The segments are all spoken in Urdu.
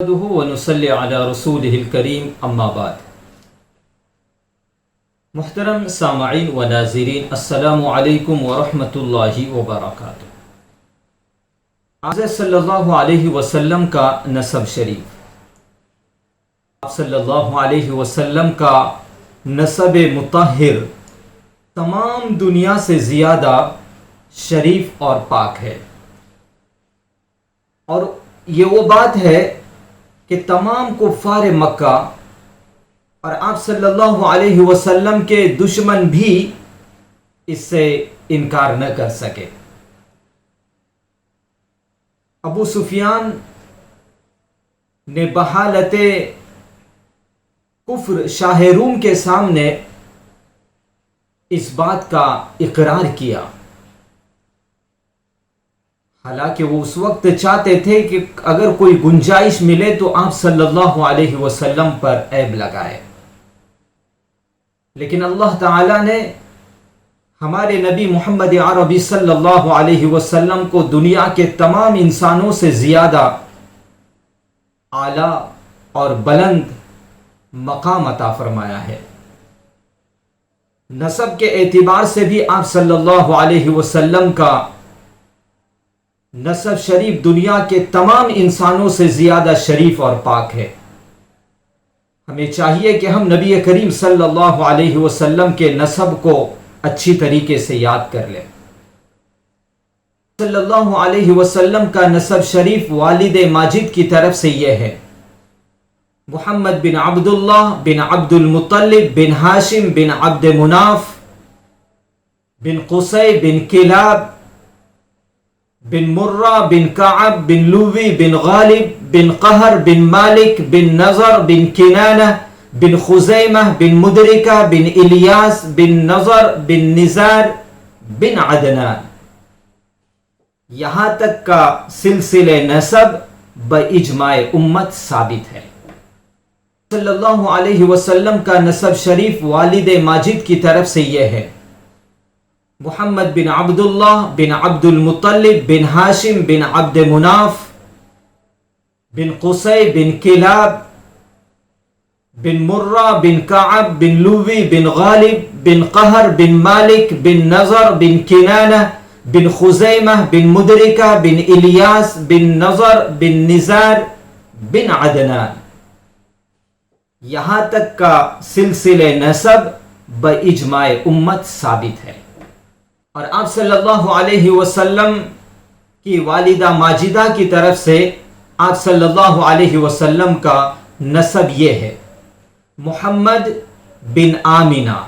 ونصلی علی رسولہ الکریم اما بعد۔ محترم سامعین و ناظرین، السلام علیکم ورحمۃ اللہ وبرکاتہ۔ حضرت صلی اللہ علیہ وسلم کا نسب شریف، آپ صلی اللہ علیہ وسلم کا نسب مطہر تمام دنیا سے زیادہ شریف اور پاک ہے، اور یہ وہ بات ہے کہ تمام کفار مکہ اور آپ صلی اللہ علیہ وسلم کے دشمن بھی اس سے انکار نہ کر سکے۔ ابو سفیان نے بحالت کفر شاہ روم کے سامنے اس بات کا اقرار کیا، حالانکہ وہ اس وقت چاہتے تھے کہ اگر کوئی گنجائش ملے تو آپ صلی اللہ علیہ وسلم پر عیب لگائے، لیکن اللہ تعالی نے ہمارے نبی محمد عربی صلی اللہ علیہ وسلم کو دنیا کے تمام انسانوں سے زیادہ اعلیٰ اور بلند مقام عطا فرمایا ہے۔ نسب کے اعتبار سے بھی آپ صلی اللہ علیہ وسلم کا نسب شریف دنیا کے تمام انسانوں سے زیادہ شریف اور پاک ہے۔ ہمیں چاہیے کہ ہم نبی کریم صلی اللہ علیہ وسلم کے نسب کو اچھی طریقے سے یاد کر لیں۔ صلی اللہ علیہ وسلم کا نسب شریف والد ماجد کی طرف سے یہ ہے: محمد بن عبداللہ بن عبد المطلب بن ہاشم بن عبد مناف بن قصی بن کلاب بن مرہ بن کعب بن لوی بن غالب بن قہر بن مالک بن نضر بن کنانہ بن خزیمہ بن مدرکہ بن الیاس بن نضر بن نزار بن عدنان، یہاں تک کا سلسلہ نسب باجماع امت ثابت ہے۔ صلی اللہ علیہ وسلم کا نسب شریف والد ماجد کی طرف سے یہ ہے: محمد بن عبداللہ بن عبد المطلب بن ہاشم بن عبد مناف بن قصی بن کلاب بن مرہ بن کعب بن لوی بن غالب بن قہر بن مالک بن نضر بن کنانہ بن خزیمہ بن مدرکہ بن الیاس بن نضر بن نزار بن عدنان، یہاں تک کا سلسلہ نسب باجماع امت ثابت ہے۔ اور آپ صلی اللہ علیہ وسلم کی والدہ ماجدہ کی طرف سے آپ صلی اللہ علیہ وسلم کا نسب یہ ہے: محمد بن آمنہ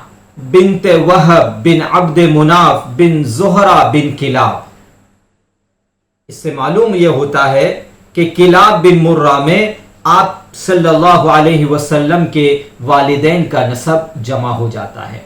بنت وہب بن عبد مناف بن زہرہ بن کلاب۔ اس سے معلوم یہ ہوتا ہے کہ کلاب بن مرہ میں آپ صلی اللہ علیہ وسلم کے والدین کا نسب جمع ہو جاتا ہے۔